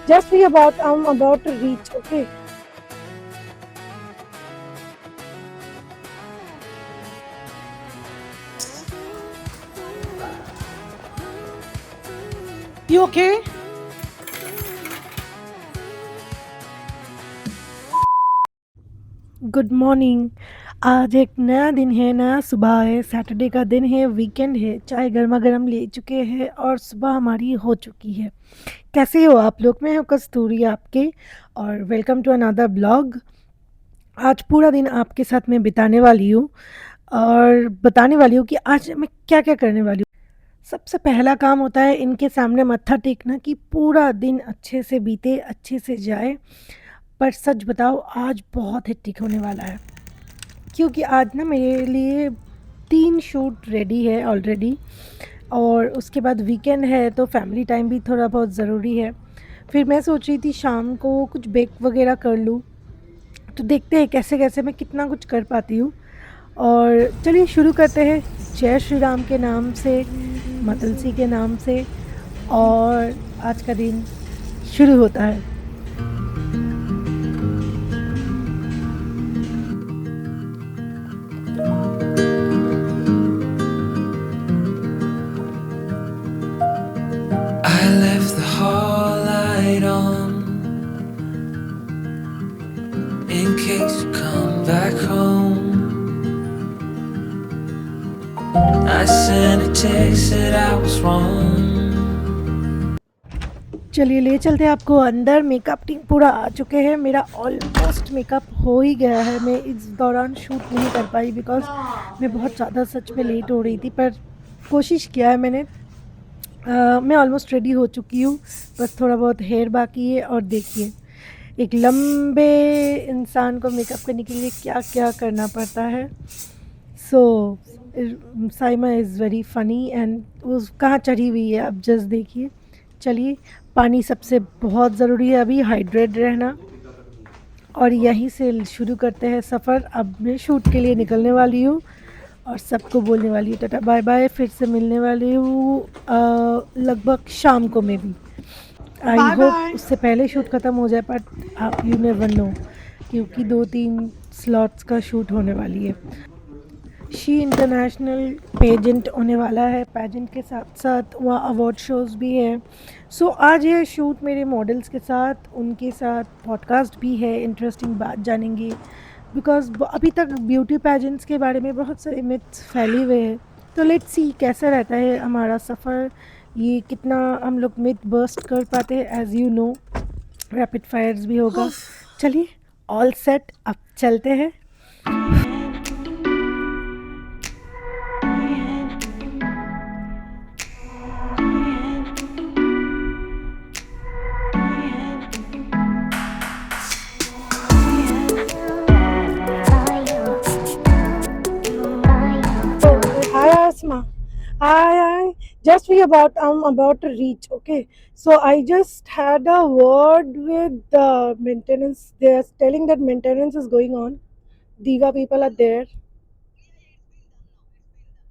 Just be about I'm about to reach, okay? You okay? Good morning. आज एक नया दिन है, नया सुबह है, सैटरडे का दिन है, वीकेंड है, चाय गर्मा गर्म ले चुके हैं और सुबह हमारी हो चुकी है। कैसे हो आप लोग? मैं हूँ कस्तूरी आपके और वेलकम टू अनदर ब्लॉग। आज पूरा दिन आपके साथ मैं बिताने वाली हूँ और बताने वाली हूँ कि आज मैं क्या क्या करने वाली हूँ। सबसे पहला काम होता है इनके सामने मत्था टेकना कि पूरा दिन अच्छे से बीते, अच्छे से जाए। पर सच बताओ, आज बहुत हेक्टिक होने वाला है क्योंकि आज ना मेरे लिए 3 शूट रेडी है ऑलरेडी और उसके बाद वीकेंड है तो फैमिली टाइम भी थोड़ा बहुत ज़रूरी है। फिर मैं सोच रही थी शाम को कुछ बेक वगैरह कर लूँ, तो देखते हैं कैसे-कैसे मैं कितना कुछ कर पाती हूँ। और चलिए शुरू करते हैं। जय श्री राम के नाम से, माँ तुलसी के नाम से और आज का दिन शुरू होता है। I left the hall light on in case you come back home. I sent a text that I was wrong. चलिए ले चलते हैं आपको अंदर। मेकअप टीम पूरा आ चुके हैं, मेरा ऑलमोस्ट मेकअप हो ही गया है। मैं इस दौरान शूट नहीं कर पाई बिकॉज़ मैं बहुत ज़्यादा सच में लेट हो रही थी, पर कोशिश किया है मैंने। मैं ऑलमोस्ट रेडी हो चुकी हूँ, बस थोड़ा बहुत हेयर बाकी है। और देखिए, एक लंबे इंसान को मेकअप करने के लिए क्या-क्या करना पड़ता है। So Saima is very funny and वो कहाँ चढ़ी हुई है, आप जस्ट देखिए। चलिए, पानी सबसे बहुत ज़रूरी है अभी, हाइड्रेट रहना। और यहीं से शुरू करते हैं सफ़र। अब मैं शूट के लिए निकलने वाली हूँ और सबको बोलने वाली हूँ टाटा बाय बाय। फिर से मिलने वाली हूँ लगभग शाम को। मैं भी आई बाय होप बाय। उससे पहले शूट ख़त्म हो जाए, बट आप यू नेवर नो क्योंकि 2-3 स्लॉट्स का शूट होने वाली है। शी इंटरनेशनल पेजेंट होने वाला है, पेजेंट के साथ साथ वहाँ अवार्ड शोज़ भी है। सो आज है शूट मेरे मॉडल्स के साथ, उनके साथ पॉडकास्ट भी है, इंटरेस्टिंग बात जानेंगे बिकॉज़ अभी तक ब्यूटी पेजेंट्स के बारे में बहुत सारे मिथ्स फैले हुए हैं। तो लेट्स सी कैसा रहता है हमारा सफ़र, ये कितना हम लोग मिथ बर्स्ट कर पाते हैं। As you know, rapid fires भी होगा। चलिए, ऑल सेट, अब चलते हैं। Hi Asma. Hi. Just we about I'm about to reach. Okay. So I just had a word with the maintenance. They're telling that maintenance is going on. Diva people are there.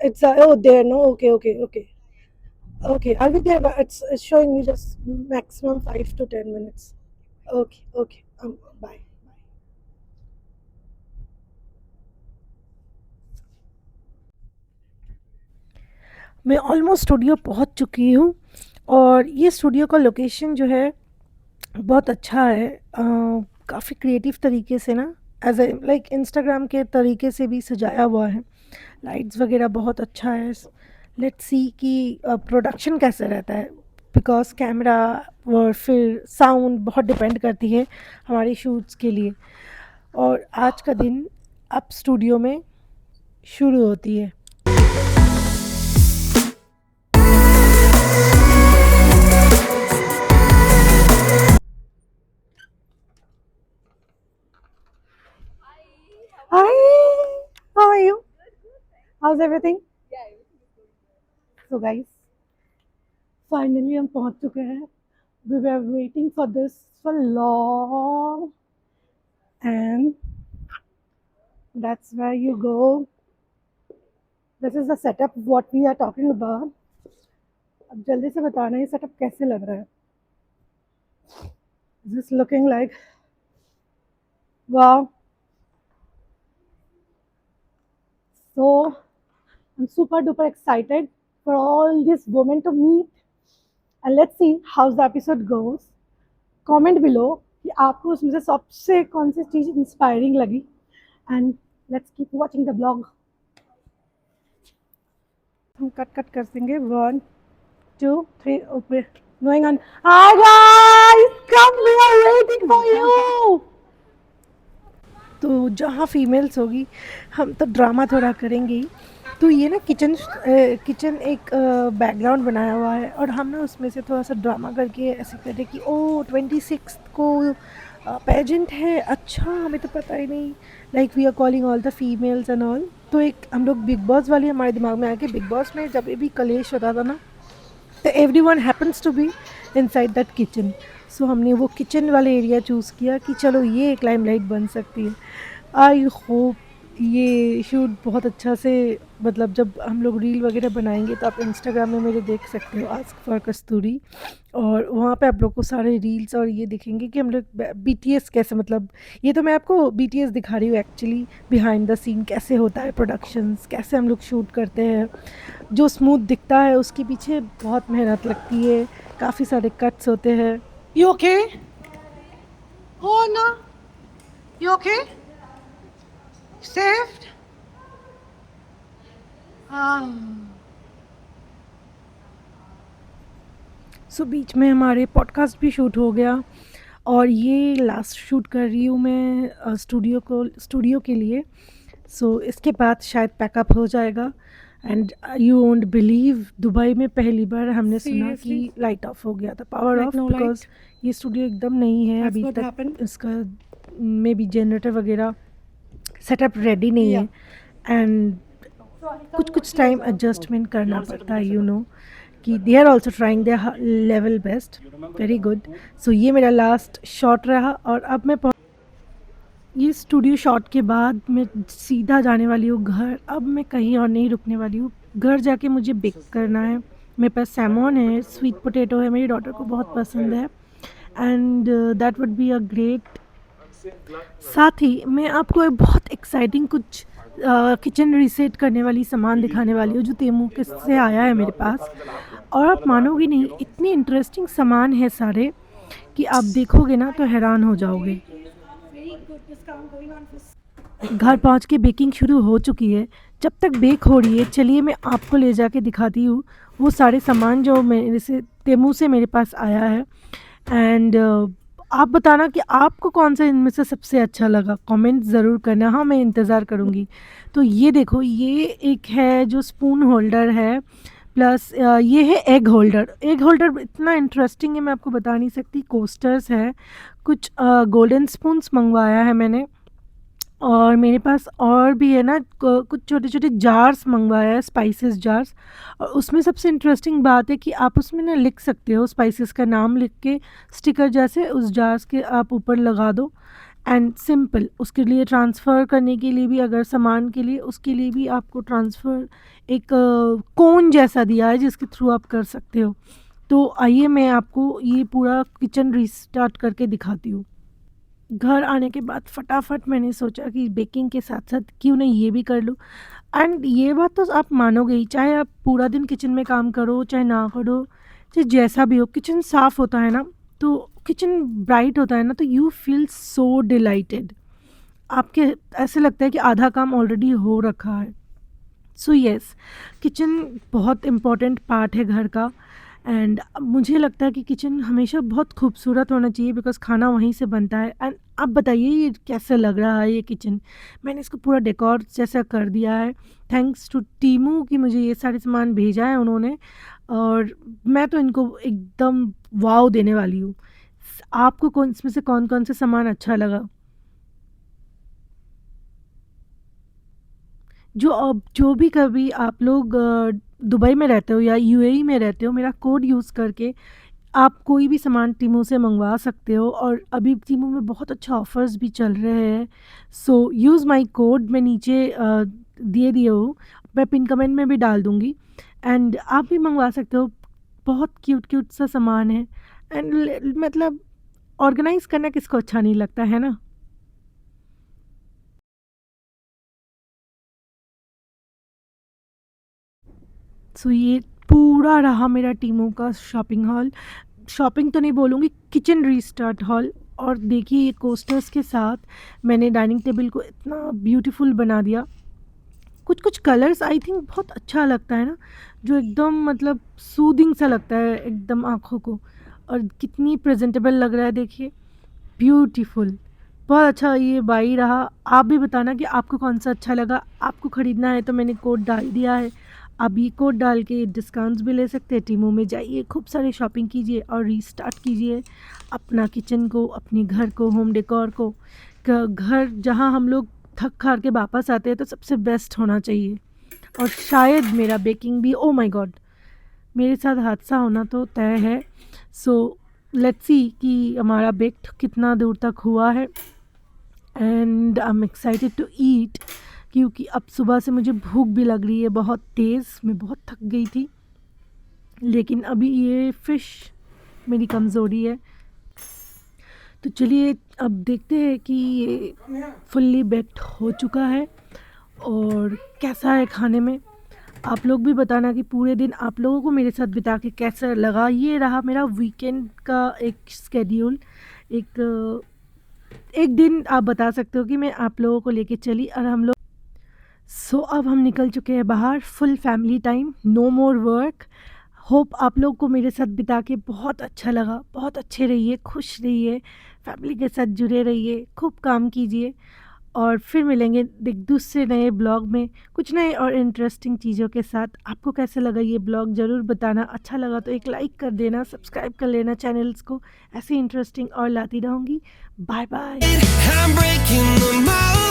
It's oh there no. Okay. Okay. I'll be there. But it's showing me just maximum 5 to 10 minutes. Okay. Bye. मैं almost studio पहुंच चुकी हूँ और ये studio का location जो है बहुत अच्छा है। काफ़ी क्रिएटिव तरीके से ना, एज ए लाइक इंस्टाग्राम के तरीके से भी सजाया हुआ है। लाइट्स वगैरह बहुत अच्छा है। लेट्स सी कि प्रोडक्शन कैसा रहता है बिकॉज कैमरा और फिर साउंड बहुत डिपेंड करती है हमारी शूट्स के लिए। और आज का दिन अब स्टूडियो में शुरू होती है। Hi, how are you? How's everything? So guys, finally हम पहुंच चुके हैं। We were waiting for this for long and that's where you go. This is the setup what we are talking about. अब जल्दी से बताना ये सेटअप कैसे लग रहा है। Is this looking like wow? So I'm super duper excited for all these women to meet, and let's see how the episode goes. Comment below कि आपको उसमें से सबसे कौन सी चीज़ इंस्पायरिंग लगी, and let's keep watching the blog. हम कट कट कर देंगे. 1 2 3 okay going on. Hi guys, come, we are waiting for you. तो जहाँ फीमेल्स होगी हम तो ड्रामा थोड़ा करेंगे ही. तो ये ना किचन एक बैकग्राउंड बनाया हुआ है और हम ना उसमें से थोड़ा सा ड्रामा करके ऐसे करें कि ओ 26 को पेजेंट है. अच्छा, हमें तो पता ही नहीं. Like we are calling all the females and all. तो एक हम लोग बिग बॉस वाली हमारे दिमाग में आया कि बिग बॉस में जब भी कलेश होता था ना, तो every one happens to be inside that kitchen. So हमने वो किचन वाले एरिया चूज़ किया कि चलो ये एक लाइमलाइट बन सकती है. आई होप ये शूट बहुत अच्छा से, मतलब जब हम लोग रील वगैरह बनाएंगे तो आप इंस्टाग्राम में मेरे देख सकते हो, आस्क फॉर कस्तूरी. और वहाँ पे आप लोग को सारे रील्स और ये दिखेंगे कि हम लोग बीटीएस कैसे, मतलब ये तो मैं आपको बीटीएस दिखा रही हूँ एक्चुअली, बिहाइंड द सीन कैसे होता है प्रोडक्शंस, कैसे हम लोग शूट करते हैं. जो स्मूथ दिखता है उसके पीछे बहुत मेहनत लगती है, काफ़ी सारे कट्स होते हैं. You okay? हो ना? You okay? सेफ्ड? सो बीच में हमारे पॉडकास्ट भी शूट हो गया और ये लास्ट शूट कर रही हूँ मैं स्टूडियो के लिए. सो इसके बाद शायद पैकअप हो जाएगा. And you won't believe, Dubai में पहली बार हमने सुना कि लाइट ऑफ हो गया था, पावर ऑफ, बिकॉज ये स्टूडियो एकदम नहीं है अभी तक. इसका मे बी जनरेटर वगैरह सेटअप रेडी नहीं है. एंड कुछ टाइम एडजस्टमेंट करना पड़ता है, यू नो, कि they are also trying their level best. Very good. So ये मेरा लास्ट शॉट रहा और अब मैं ये स्टूडियो शॉट के बाद मैं सीधा जाने वाली हूँ घर. अब मैं कहीं और नहीं रुकने वाली हूँ. घर जाके मुझे बेक करना है. मेरे पास सैमोन है, स्वीट पोटैटो है, मेरी डॉटर को बहुत पसंद है. And that would be a great. साथ ही मैं आपको एक बहुत एक्साइटिंग कुछ किचन रीसेट करने वाली सामान दिखाने वाली हूँ जो तेमू के से आया है मेरे पास. और आप मानोगे नहीं, इतने इंटरेस्टिंग सामान है सारे कि आप देखोगे ना तो हैरान हो जाओगे. घर पहुंच के बेकिंग शुरू हो चुकी है. जब तक बेक हो रही है चलिए मैं आपको ले जाके दिखाती हूँ वो सारे सामान जो मेरे से तेमू से मेरे पास आया है. एंड आप बताना कि आपको कौन सा इनमें से सबसे अच्छा लगा. कमेंट ज़रूर करना, हाँ मैं इंतज़ार करूँगी. तो ये देखो, ये एक है जो स्पून होल्डर है, प्लस ये है एग होल्डर. एग होल्डर इतना इंटरेस्टिंग है मैं आपको बता नहीं सकती. कोस्टर्स है, कुछ गोल्डन स्पून्स मंगवाया है मैंने. और मेरे पास और भी है ना, कुछ छोटे छोटे जार्स मंगवाया है, स्पाइसेस जार्स. और उसमें सबसे इंटरेस्टिंग बात है कि आप उसमें ना लिख सकते हो स्पाइसेस का नाम लिख के, स्टिकर जैसे उस जार्स के आप ऊपर लगा दो. एंड सिंपल उसके लिए ट्रांसफ़र करने के लिए भी, अगर सामान के लिए, उसके लिए भी आपको ट्रांसफ़र एक कोन जैसा दिया है जिसके थ्रू आप कर सकते हो. तो आइए मैं आपको ये पूरा किचन रीस्टार्ट करके दिखाती हूँ. घर आने के बाद फटाफट मैंने सोचा कि बेकिंग के साथ साथ क्यों नहीं ये भी कर लूँ. एंड ये बात तो आप मानोगे ही, चाहे आप पूरा दिन किचन में काम करो चाहे ना करो, चाहे जैसा भी हो, किचन साफ़ होता है ना, तो किचन ब्राइट होता है ना, तो यू फील सो डिलाइटेड. आपके ऐसे लगता है कि आधा काम ऑलरेडी हो रखा है. सो येस, किचन बहुत इम्पॉर्टेंट पार्ट है घर का. एंड मुझे लगता है कि किचन हमेशा बहुत खूबसूरत होना चाहिए बिकॉज़ खाना वहीं से बनता है. एंड आप बताइए ये कैसा लग रहा है ये किचन. मैंने इसको पूरा डेकोर जैसा कर दिया है, थैंक्स टू टीमू कि मुझे ये सारे सामान भेजा है उन्होंने. और मैं तो इनको एकदम वाव देने वाली हूँ. आपको कौन इसमें से कौन कौन से सामान अच्छा लगा? जो भी कभी आप लोग दुबई में रहते हो या यूएई में रहते हो, मेरा कोड यूज़ करके आप कोई भी सामान टीमू से मंगवा सकते हो. और अभी टीमू में बहुत अच्छा ऑफ़र्स भी चल रहे हैं. सो यूज़ माय कोड, मैं नीचे दिए दिए हो, मैं पिन कमेंट में भी डाल दूँगी. एंड आप भी मंगवा सकते हो. बहुत क्यूट क्यूट सा सामान है. एंड मतलब ऑर्गेनाइज़ करना किसको अच्छा नहीं लगता, है ना? सो ये पूरा रहा मेरा टीमू का शॉपिंग हॉल। शॉपिंग तो नहीं बोलूँगी, किचन रीस्टार्ट हॉल। और देखिए ये कोस्टर्स के साथ मैंने डाइनिंग टेबल को इतना ब्यूटीफुल बना दिया। कुछ-कुछ कलर्स आई थिंक बहुत अच्छा लगता है ना, जो एकदम मतलब सूदिंग सा लगता है एकदम आँखों को। और कितनी प्रेज़ेंटेबल लग रहा है देखिए, ब्यूटीफुल। बहुत अच्छा ये बाई रहा। आप भी बताना कि आपको कौन-सा अच्छा लगा। आपको ख़रीदना है तो मैंने कोड डाल दिया है। आप ये कोड डाल के डिस्काउंट्स भी ले सकते हैं। टीमू में जाइए, खूब सारी शॉपिंग कीजिए और रीस्टार्ट कीजिए अपना किचन को, अपने घर को, होम डेकोर को। घर जहाँ हम लोग थक-हार के वापस आते हैं तो सबसे बेस्ट होना चाहिए। और शायद मेरा बेकिंग भी, ओह माय गॉड! मेरे साथ हादसा होना तो तय है। सो लेट्स सी कि हमारा बेक कितना दूर तक हुआ है। And I am excited to eat, क्योंकि अब सुबह से मुझे भूख भी लग रही है बहुत तेज़। मैं बहुत थक गई थी, लेकिन अभी ये फ़िश मेरी कमज़ोरी है। तो चलिए अब देखते हैं कि ये फुल्ली बेक्ड हो चुका है और कैसा है खाने में। आप लोग भी बताना कि पूरे दिन आप लोगों को मेरे साथ बिता के कैसा लगा। ये रहा मेरा वीकेंड का एक शेड्यूल। एक एक दिन आप बता सकते हो कि मैं आप लोगों को लेके चली और हम लोग। सो अब हम निकल चुके हैं बाहर, full family time, no more work. Hope आप लोग को मेरे साथ बिता के बहुत अच्छा लगा। बहुत अच्छे रहिए, खुश रहिए, फैमिली के साथ जुड़े रहिए, खूब काम कीजिए। और फिर मिलेंगे एक दूसरे नए ब्लॉग में कुछ नए और इंटरेस्टिंग चीज़ों के साथ। आपको कैसा लगा ये ब्लॉग ज़रूर बताना। अच्छा लगा तो एक लाइक कर देना, सब्सक्राइब कर लेना चैनल्स को। ऐसे इंटरेस्टिंग और लाती रहूँगी। Bye bye. I'm breaking the mold.